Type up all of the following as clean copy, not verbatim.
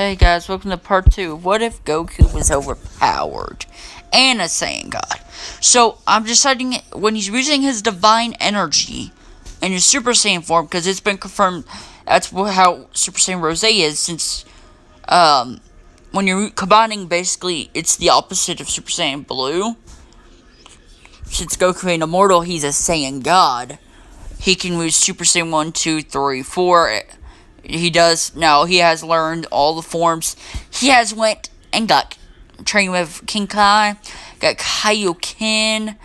Hey guys, welcome to part 2. What if Goku was overpowered and a Saiyan God? So, I'm deciding when he's using his divine energy in his Super Saiyan form, because it's been confirmed that's how Super Saiyan Rose is, since, when you're combining, basically, it's the opposite of Super Saiyan Blue. Since Goku ain't immortal, he's a Saiyan God. He can use Super Saiyan 1, 2, 3, 4... He does now. He has learned all the forms. He has went and got trained with King Kai, got Kaioken,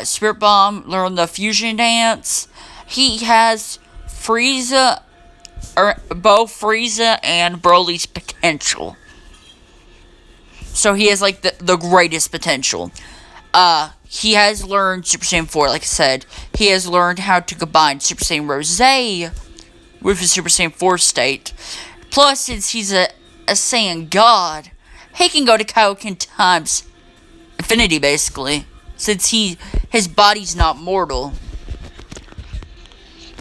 Spirit Bomb, learned the fusion dance. He has Frieza, both Frieza and Broly's potential. So he has like the greatest potential. He has learned Super Saiyan 4, like I said. He has learned how to combine Super Saiyan Rose with his Super Saiyan 4 state. Plus, since he's a Saiyan God, he can go to Kaioken times infinity, basically. Since his body's not mortal.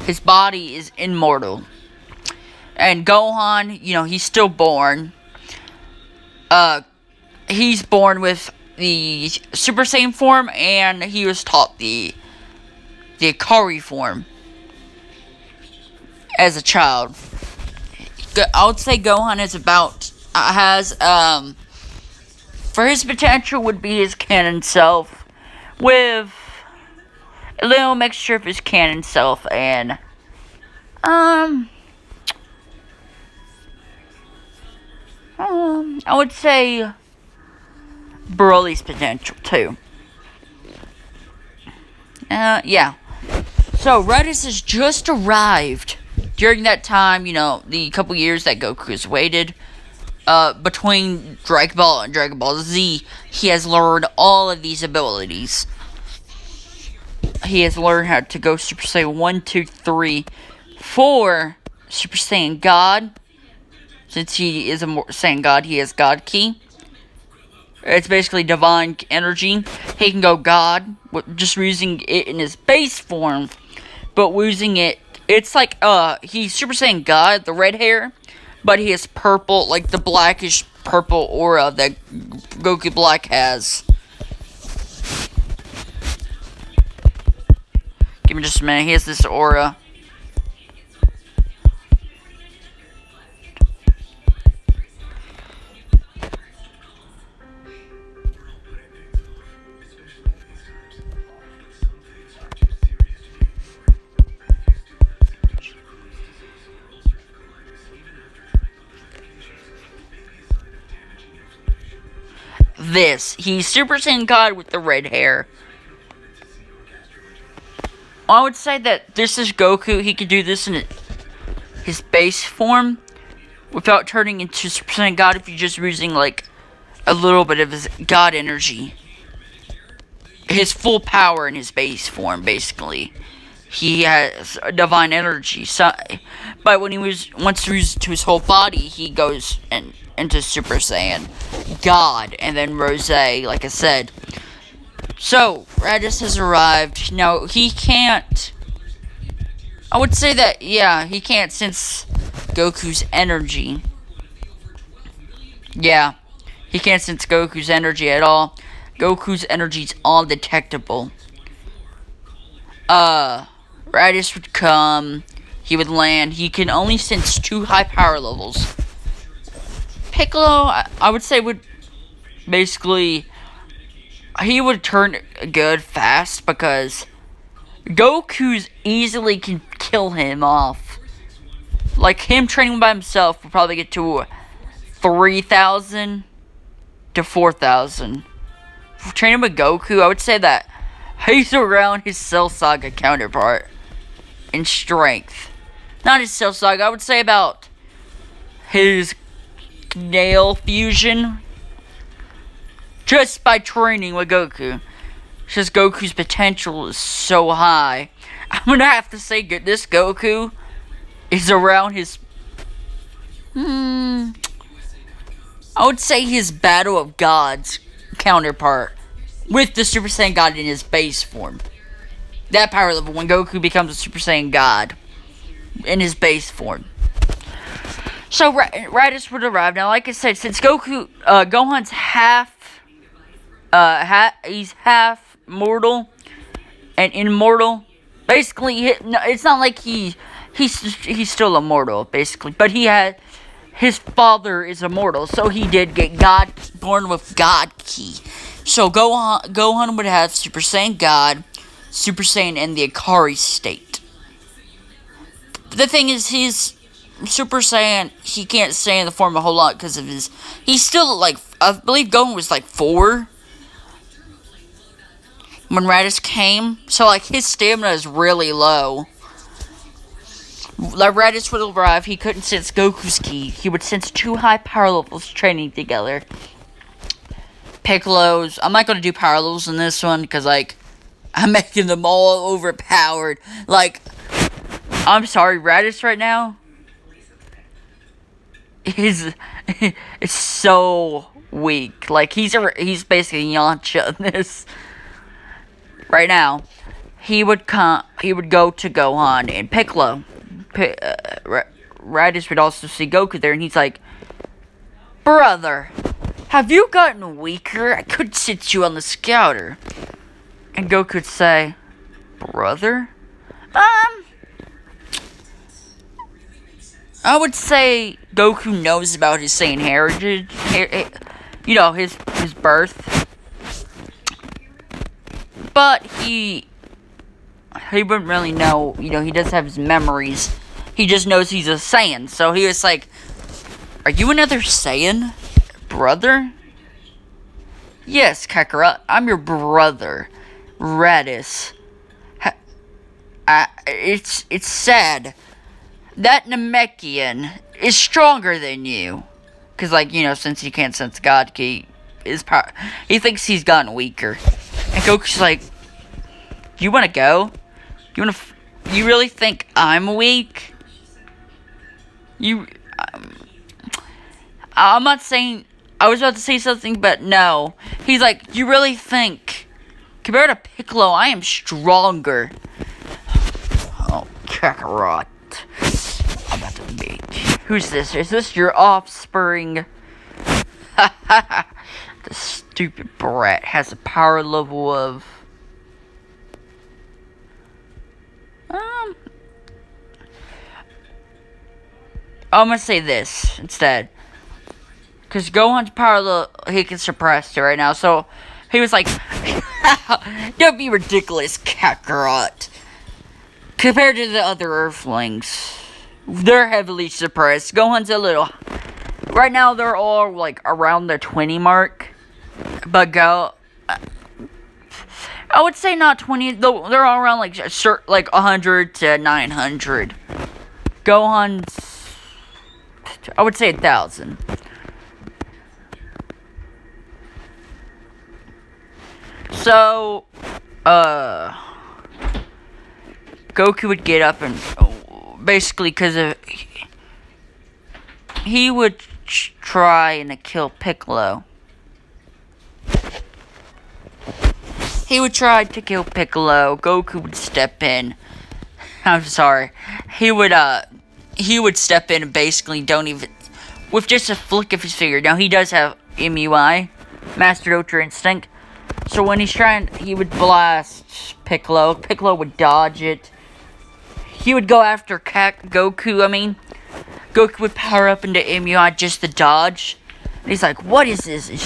His body is immortal. And Gohan, he's still born. He's born with the Super Saiyan form, and he was taught the Akari form as a child. I would say Gohan for his potential would be his canon self, with a little mixture of his canon self and, I would say Broly's potential, too. Yeah. So, Raditz has just arrived. During that time, the couple years that Goku has waited, between Dragon Ball and Dragon Ball Z, he has learned all of these abilities. He has learned how to go Super Saiyan 1, 2, 3, 4, Super Saiyan God. Since he is a Saiyan God, he has God Ki. It's basically divine energy. He can go God, just using it in his base form, but using it. It's like, he's Super Saiyan God, the red hair, but he has purple, like the blackish purple aura that Goku Black has. Give me just a minute, he has this aura. He's Super Saiyan God with the red hair. I would say that this is Goku. He could do this in his base form without turning into Super Saiyan God if you're just using like a little bit of his God energy. His full power in his base form, basically. He has divine energy. So, but when once he used to his whole body, he goes into Super Saiyan God, and then Rose, like I said. So, Raditz has arrived. Now, he can't. I would say that, yeah, he can't sense Goku's energy. Yeah, he can't sense Goku's energy at all. Goku's energy's undetectable. Raditz would come. He would land. He can only sense 2 high power levels. Piccolo, I would say, would basically, he would turn good fast because Goku's easily can kill him off. Like, him training by himself would probably get to 3,000 to 4,000. For training with Goku, I would say that he's around his Cell Saga counterpart in strength. Not his Cell Saga, I would say about his Nail fusion, just by training with Goku. Just Goku's potential is so high. I'm gonna have to say this Goku is around his I would say his Battle of Gods counterpart with the Super Saiyan God in his base form. That power level when Goku becomes a Super Saiyan God in his base form. So Raditz would arrive. Now, like I said, since Gohan's he's half mortal and immortal. Basically, it's not like he's still immortal, basically. But his father is immortal, so he did get born with God Ki. So Gohan would have Super Saiyan God, Super Saiyan, and the Akari state. The thing is, he's Super Saiyan, he can't stay in the form a whole lot because of he's still like, I believe Gohan was like 4 when Raditz came, so like his stamina is really low. Like Raditz would arrive, he couldn't sense Goku's ki. He would sense 2 high power levels training together. Piccolo's, I'm not gonna do power levels in this one because like I'm making them all overpowered. Like, I'm sorry, Raditz right now is so weak. Like he's basically Yamcha in this. Right now, he would go to Gohan and Piccolo. Raditz would also see Goku there, and he's like, "Brother, have you gotten weaker? I could sit you on the scouter." And Goku would say, "Brother? I would say Goku knows about his Saiyan heritage, his birth. But he wouldn't really know, he does have his memories. He just knows he's a Saiyan. So he was like, "Are you another Saiyan, brother?" "Yes, Kakarot, I'm your brother, Raditz. It's sad. That Namekian is stronger than you." Because, since he can't sense God, he thinks he's gotten weaker. And Goku's like, "You want to go? You really think I'm weak? I'm not saying, I was about to say something, but no." He's like, "You really think, compared to Piccolo, I am stronger?" "Oh, Kakarot. I'm about to meet you. Who's this? Is this your offspring?" The stupid brat has a power level of... I'm gonna say this instead. Because Gohan's power level, he can suppress it right now. So, he was like, "Don't be ridiculous, Kakarot. Compared to the other Earthlings, they're heavily suppressed. Gohan's a little... Right now, they're all, like, around the 20 mark. But I would say not 20. They're all around, like 100 to 900. Gohan's... I would say 1,000. So, Goku would get up and... basically, because he would try and kill Piccolo. He would try to kill Piccolo. Goku would step in. I'm sorry. He would step in and basically with just a flick of his finger. Now, he does have MUI, Master Ultra Instinct. So when he's trying, he would blast Piccolo. Piccolo would dodge it. He would go after Goku, Goku would power up into MUI just to dodge. And he's like, "What is this? Is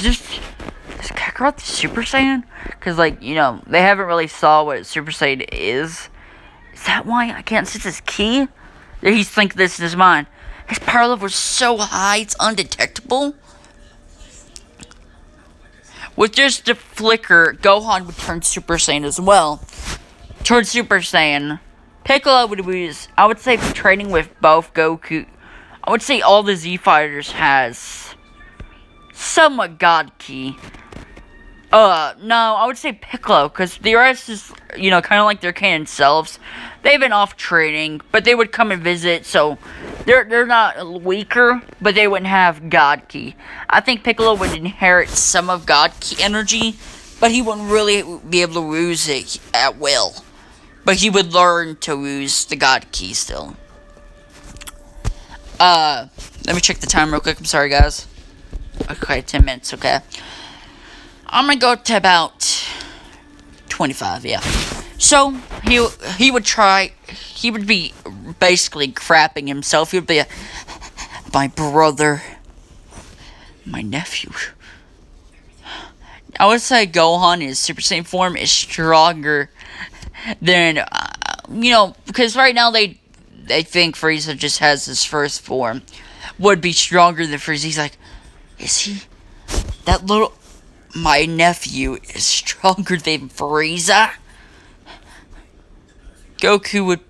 Kakarot the Super Saiyan?" Because, they haven't really saw what Super Saiyan is. Is that why I can't sense his ki? He's thinking this is mine. His power level is so high, it's undetectable. With just a flicker, Gohan would turn Super Saiyan as well. Turn Super Saiyan. Piccolo would use, I would say, training with both Goku. I would say all the Z Fighters has somewhat God Ki. No, I would say Piccolo, because the rest is, kind of like their canon selves. They've been off training, but they would come and visit, so they're not weaker, but they wouldn't have God Ki. I think Piccolo would inherit some of God Ki energy, but he wouldn't really be able to use it at will. But he would learn to use the God Ki still. The Let me check the time real quick. I'm sorry, guys. Okay, 10 minutes, okay. I'm gonna go to about 25, yeah. So, he would be basically crapping himself. He would be my brother, my nephew. I would say Gohan, his Super Saiyan form, is stronger than, because right now they think Frieza just has his first form. Would be stronger than Frieza. He's like, is he? My nephew is stronger than Frieza? Goku would,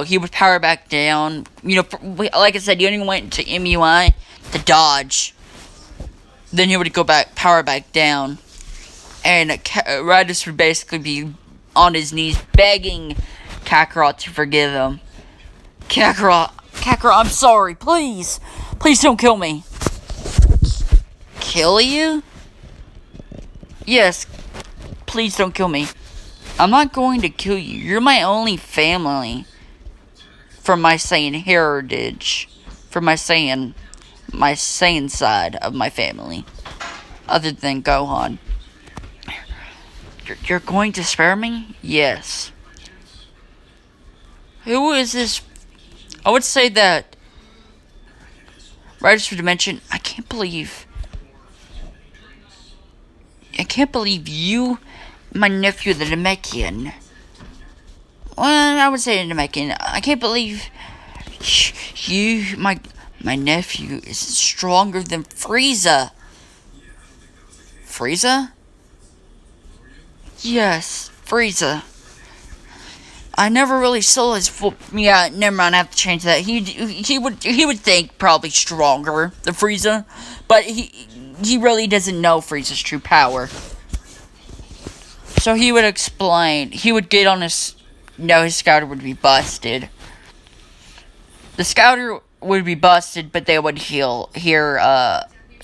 he would power back down. Like I said, he only went to MUI to dodge. Then he would power back down. And Raditz would basically be on his knees begging Kakarot to forgive him. Kakarot, I'm sorry, please. Please don't kill me. Kill you? Yes, please don't kill me. I'm not going to kill you. You're my only family. From my Saiyan heritage. From my Saiyan side of my family. Other than Gohan. You're going to spare me? Yes. Who is this? I would say that Riders for Dimension, I can't believe you, my nephew, the Namekian. Well, I would say the Namekian. I can't believe you, my nephew, is stronger than Frieza. Frieza? Yes, Frieza. I never really saw his full. Yeah, never mind. I have to change that. He would think probably stronger than Frieza, but he really doesn't know Frieza's true power. So he would explain. He would get on his. No, his scouter would be busted. The scouter would be busted, but they would hear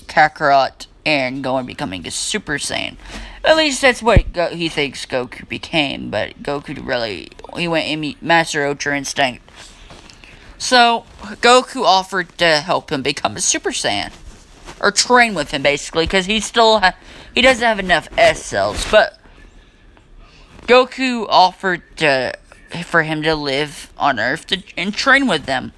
Kakarot and go and becoming a Super Saiyan. At least that's what he thinks Goku became, but Goku he went Master Ultra Instinct. So, Goku offered to help him become a Super Saiyan. Or train with him, basically, because he doesn't have enough S cells, but Goku offered for him to live on Earth and train with them.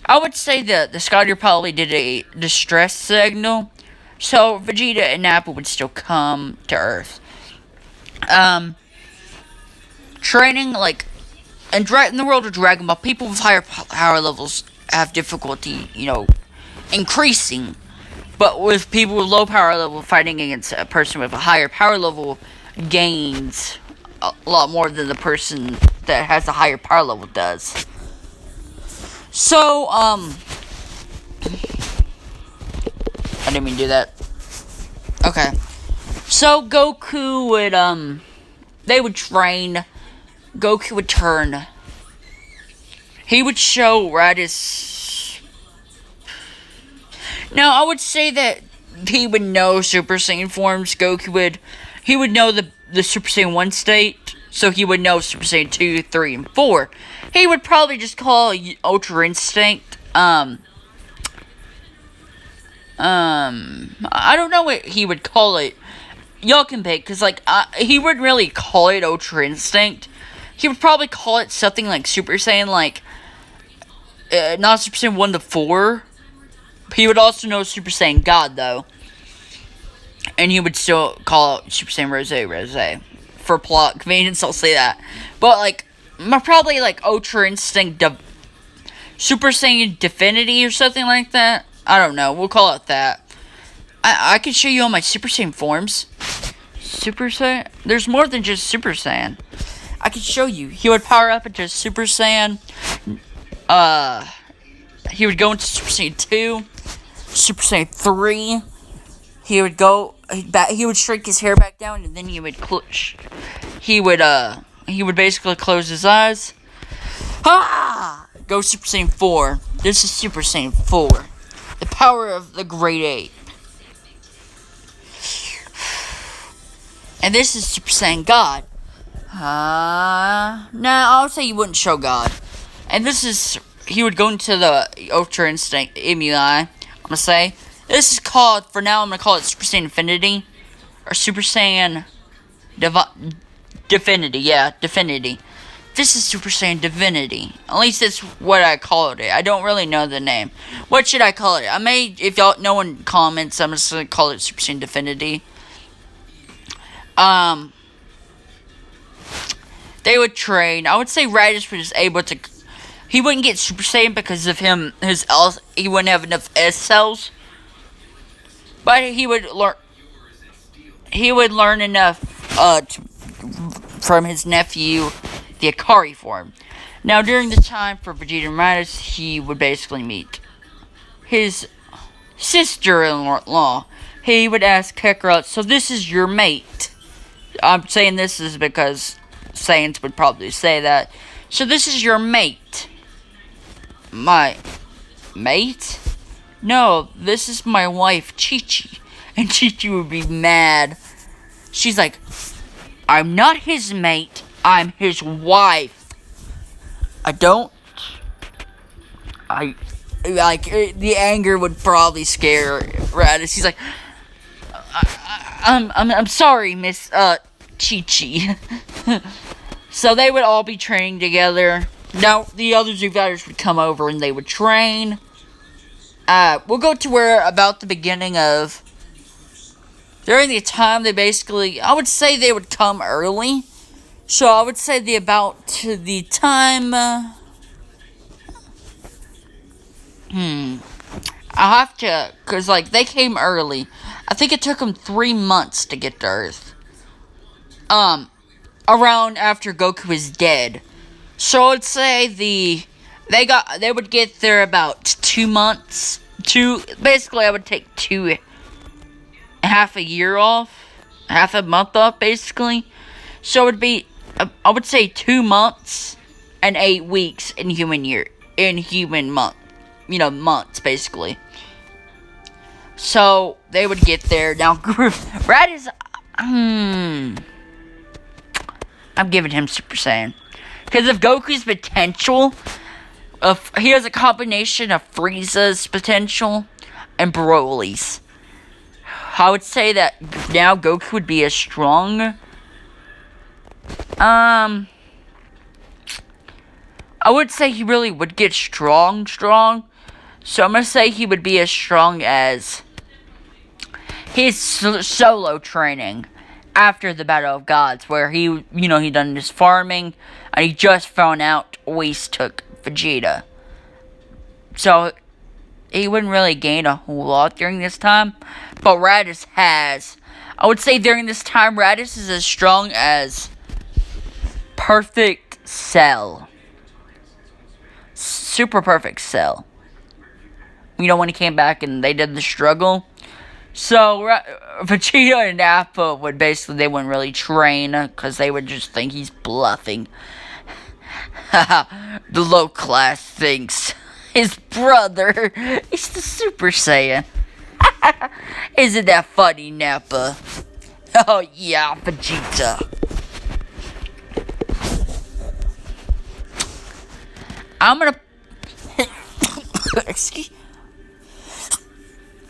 I would say that the Scouter probably did a distress signal, so Vegeta and Nappa would still come to Earth. Training, in the world of Dragon Ball, people with higher power levels have difficulty, increasing. But with people with low power level fighting against a person with a higher power level gains a lot more than the person that has a higher power level does. So, I didn't mean to do that. Okay. So, Goku would, they would train. Goku would turn. He would show Raditz. Now, I would say that he would know Super Saiyan forms. He would know the Super Saiyan 1 state. So he would know Super Saiyan 2, 3, and 4. He would probably just call Ultra Instinct. I don't know what he would call it. Y'all can pick, because, he wouldn't really call it Ultra Instinct. He would probably call it something like Super Saiyan, not Super Saiyan 1 to 4. He would also know Super Saiyan God, though. And he would still call it Super Saiyan Rose. For plot convenience, I'll say that. But, probably, Ultra Instinct Super Saiyan Divinity or something like that. I don't know. We'll call it that. I can show you all my Super Saiyan forms. Super Saiyan? There's more than just Super Saiyan. I can show you. He would power up into Super Saiyan. He would go into Super Saiyan 2. Super Saiyan 3. He would shrink his hair back down, and then he would basically close his eyes. Go Super Saiyan 4. This is Super Saiyan 4. The power of the Great Ape. And this is Super Saiyan God. Nah, I would say you wouldn't show God. And this is, he would go into the Ultra Instinct Imuni, I'm gonna say. This is called, for now I'm gonna call it Super Saiyan Infinity, or Super Saiyan Divinity, yeah, Divinity. This is Super Saiyan Divinity. At least that's what I called it. I don't really know the name. What should I call it? I may, if y'all, no one comments, I'm just gonna call it Super Saiyan Divinity. They would train. I would say Radish was able to, he wouldn't get Super Saiyan because of him, he wouldn't have enough S cells. But he would learn enough, from his nephew, the Akari form. Now, during the time for Vegeta and Raditz, he would basically meet his sister-in-law. He would ask Kakarot, so this is your mate. I'm saying this is because Saiyans would probably say that. So this is your mate. My mate? No, this is my wife, Chi-Chi. And Chi-Chi would be mad. She's like, I'm not his mate, I'm his wife. The anger would probably scare Raditz. He's like, I'm sorry, Miss, Chi-Chi. So they would all be training together. Now, the other Zoo Fighters would come over and they would train. We'll go to where, about the beginning of, during the time they basically, I would say they would come early. So I would say the time, I have to, cause like, they came early. I think it took them 3 months to get to Earth. Around after Goku was dead. So I'd say they would get there about 2 months. Basically I would take half a year off. Half a month off, basically. So it would be, I would say 2 months and 8 weeks in human months, basically. So, they would get there. Now, Raditz, I'm giving him Super Saiyan. Because of Goku's potential, he has a combination of Frieza's potential and Broly's. I would say that now Goku would be as strong. I would say he really would get strong. So I'm gonna say he would be as strong as his solo training after the Battle of Gods, where he done his farming, and he just found out Whis took Vegeta. So he wouldn't really gain a whole lot during this time, but Raditz has. I would say during this time, Raditz is as strong as Perfect Cell. Super Perfect Cell. When he came back and they did the struggle. So, Vegeta and Nappa would basically, they wouldn't really train, because they would just think he's bluffing. The low class thinks his brother is the Super Saiyan. Isn't that funny, Nappa? Oh yeah, Vegeta. I'm gonna...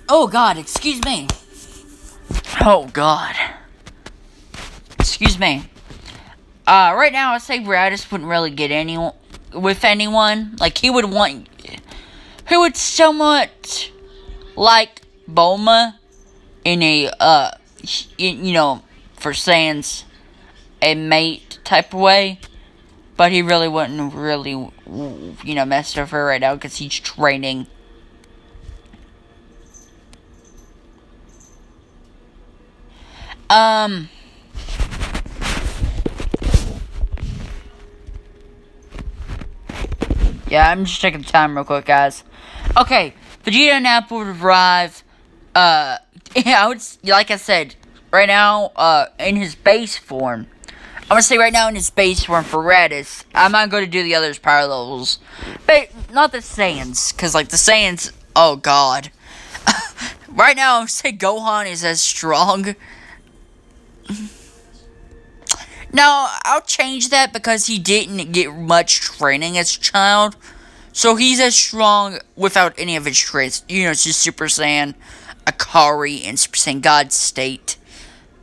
Oh God, excuse me. Oh God. Excuse me. Right now I say Raditz wouldn't really get with anyone. Like, he would somewhat like Bulma in a, for Saiyans, a mate type of way. But he really wouldn't mess with her right now because he's training. Yeah, I'm just checking the time real quick, guys. Okay, Vegeta and Nappa would arrive, like I said, right now, in his base form. I'm gonna say right now in his base form for Raditz. I'm not gonna do the others' power levels. But, not the Saiyans, because, like, the Saiyans, oh God. Right now, I'm gonna say Gohan is as strong. Now, I'll change that because he didn't get much training as a child. So he's as strong without any of his traits. It's just Super Saiyan, Akari, and Super Saiyan God state.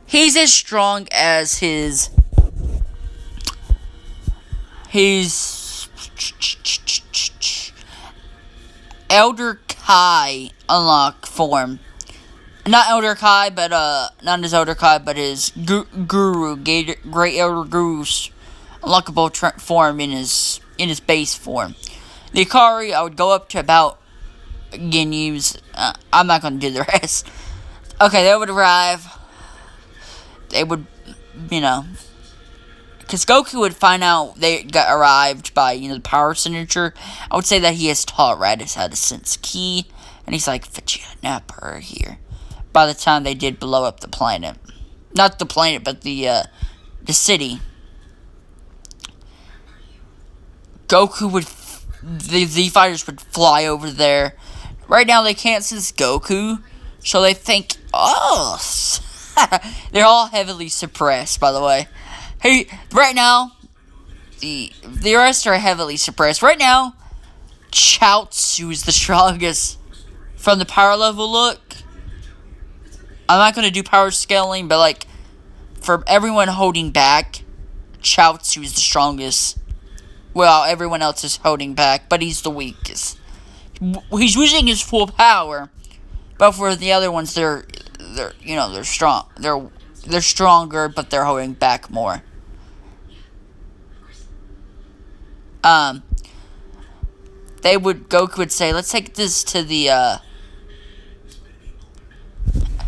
He's as strong as his Elder Kai unlock form. Not Elder Kai, but not his Elder Kai, but his Guru, Great Elder Guru's unlockable form in his base form. The Akari, I would go up to about, again, I'm not going to do the rest. Okay, they would arrive. They would, because Goku would find out they got arrived by, the power signature. I would say that he has taught Raditz how to sense ki, and he's like, Vegeta, Nappa are here. By the time they did blow up the planet. Not the planet, but the city. Goku would, the Z-Fighters would fly over there. Right now they can't sense Goku, so they think, oh, they're all heavily suppressed, by the way. Hey, right now, the rest are heavily suppressed. Right now, Chaozu is the strongest from the power level look. I'm not going to do power scaling, but for everyone holding back, Chaozu is the strongest. Well, everyone else is holding back, but he's the weakest. He's using his full power, but for the other ones, they're strong. They're stronger, but they're holding back more. Goku would say, let's take this to the,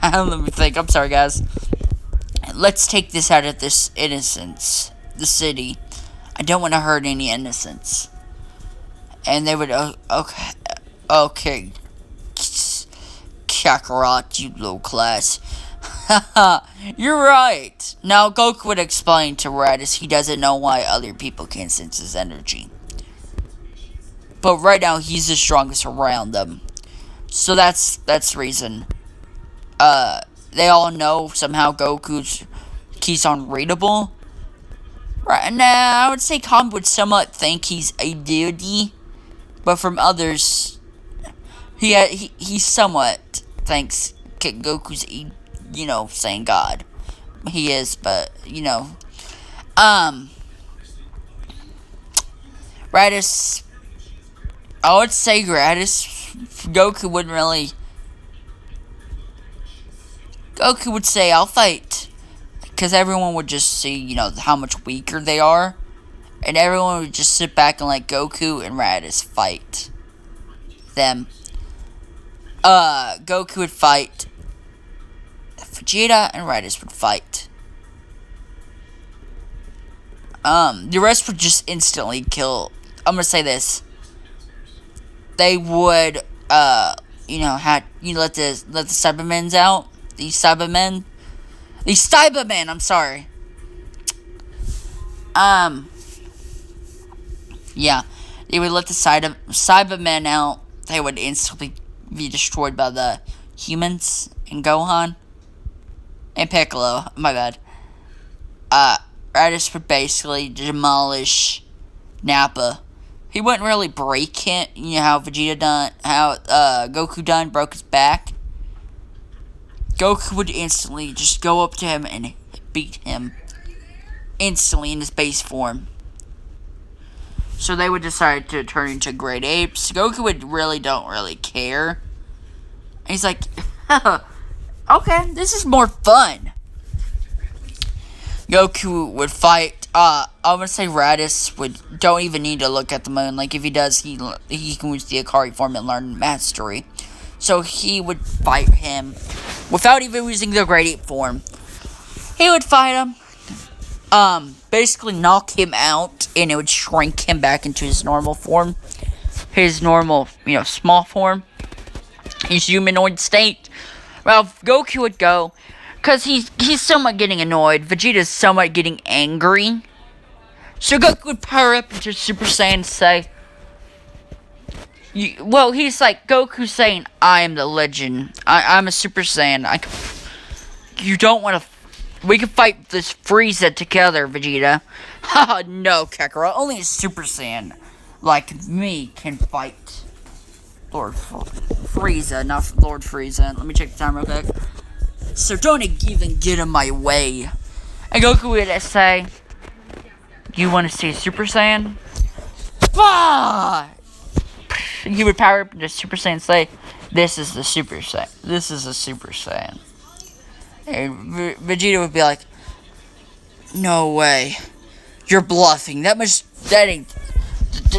let me think. I'm sorry, guys. Let's take this out of this innocence. The city. I don't want to hurt any innocents. And they would, okay. Kakarot, you low class. You're right. Now, Goku would explain to Raditz he doesn't know why other people can't sense his energy. But right now, he's the strongest around them. So that's the reason. They all know somehow Goku's ki's unreadable. Right now, I would say Kami would somewhat think he's a deity, but from others, he somewhat thinks Goku's Saiyan God. He is, but Raditz. I would say Goku wouldn't really. Goku would say, I'll fight. Because everyone would just see, how much weaker they are. And everyone would just sit back and let Goku and Raditz fight them. Goku would fight. Vegeta and Raditz would fight. The rest would just instantly kill. I'm gonna say this. They would, let the Cybermen's out. These Cybermen, I'm sorry. Yeah. They would let the Cybermen out. They would instantly be destroyed by the humans and Gohan. And Piccolo, my bad. Raditz would basically demolish Nappa. He wouldn't really break him. How Vegeta done, how Goku done, broke his back. Goku would instantly just go up to him and beat him instantly in his base form. So they would decide to turn into great apes. Goku don't really care. And he's like, okay, this is more fun. Goku would fight. I'm gonna say Raditz don't even need to look at the moon. If he does, he can use the Akari form and learn mastery. So he would fight him without even using the Great Ape form. He would fight him. Basically knock him out, and it would shrink him back into his normal form. His normal, small form. His humanoid state. Well, Goku would go, because he's somewhat getting annoyed. Vegeta's somewhat getting angry. So Goku would power up into Super Saiyan and say, he's like, Goku saying, I am the legend. I'm a Super Saiyan. You don't want to We can fight this Frieza together, Vegeta. Haha, no, Kakarot. Only a Super Saiyan like me can fight Lord Frieza, not Lord Frieza. Let me check the time real quick. So don't even get in my way. And Goku would say, you want to see Super Saiyan? Ah! He would power up into Super Saiyan and say, this is the Super Saiyan. This is a Super Saiyan. And Vegeta would be like, no way. You're bluffing. That ain't,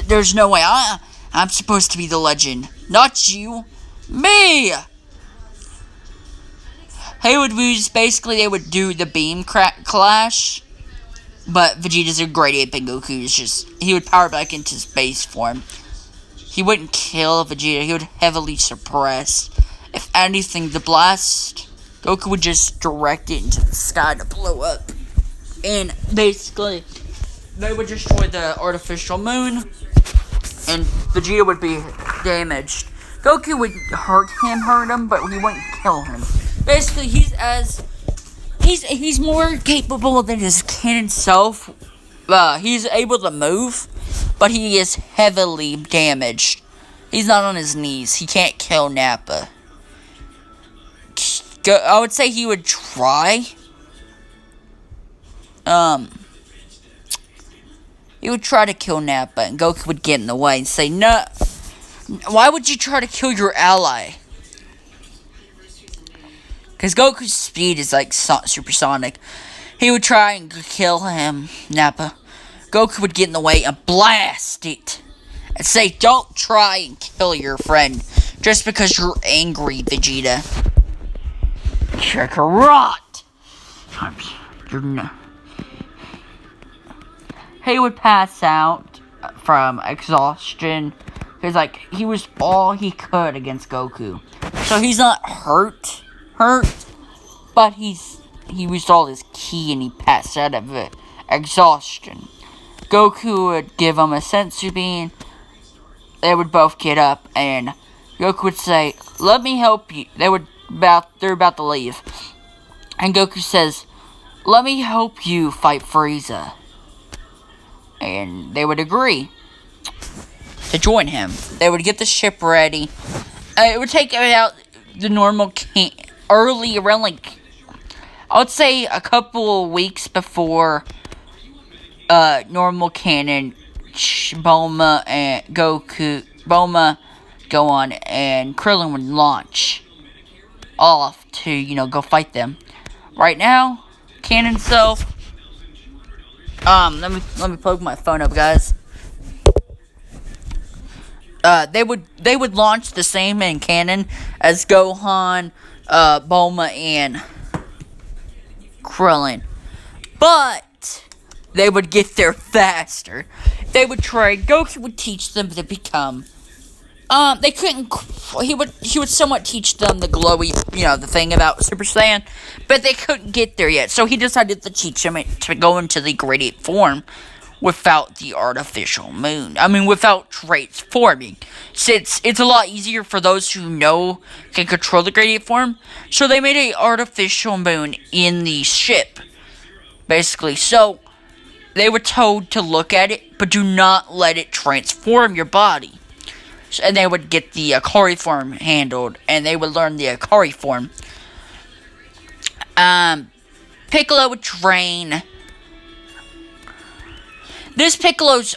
there's no way. I'm supposed to be the legend. Not you. Me! They would do the beam clash. But Vegeta's a great ape and Goku is just, he would power back into his base form. He wouldn't kill Vegeta, he would heavily suppress. If anything, the blast, Goku would just direct it into the sky to blow up. And basically, they would destroy the artificial moon, and Vegeta would be damaged. Goku would hurt him, but he wouldn't kill him. Basically, he's more capable than his canon self. He's able to move, but he is heavily damaged. He's not on his knees. He can't kill Nappa. I would say he would try. He would try to kill Nappa, and Goku would get in the way and say, no, why would you try to kill your ally? Because Goku's speed is like supersonic. He would try and kill him, Nappa. Goku would get in the way and blast it. And say, don't try and kill your friend. Just because you're angry, Vegeta. Kakarot! He would pass out from exhaustion. Because, like, he was all he could against Goku. So he's not hurt, but he used all his ki and he passed out of it. Exhaustion. Goku would give him a senzu bean. They would both get up and Goku would say, let me help you. They're about to leave. And Goku says, let me help you fight Frieza. And they would agree to join him. They would get the ship ready. It would take about the normal around like, I would say a couple weeks before normal canon, Bulma and Bulma go on and Krillin would launch off to, go fight them. Right now, canon self, let me plug my phone up, guys. They would launch the same in canon as Gohan, Bulma, and Krillin. But they would get there faster. They would try. Goku would teach them to become. They couldn't. He would somewhat teach them the glowy, the thing about Super Saiyan, but they couldn't get there yet. So he decided to teach them to go into the Great Ape form without the artificial moon. Without transforming. Since it's a lot easier for those who can control the Great Ape form. So they made an artificial moon in the ship, basically. So they were told to look at it, but do not let it transform your body. And they would get the Akari form handled, and they would learn the Akari form. Piccolo would train. This Piccolo's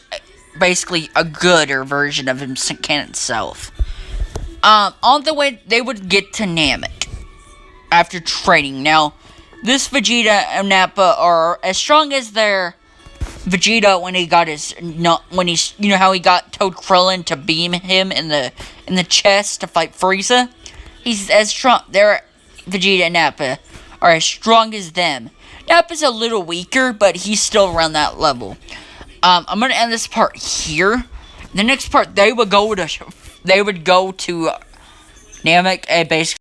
basically a gooder version of himself. On the way, they would get to Namek after training. Now, this Vegeta and Nappa are as strong as their Vegeta when he got how he told Krillin to beam him in the chest to fight Frieza. He's as strong. Vegeta and Nappa are as strong as them. Nappa's a little weaker, but he's still around that level. I'm gonna end this part here. The next part, they would go to Namek and basically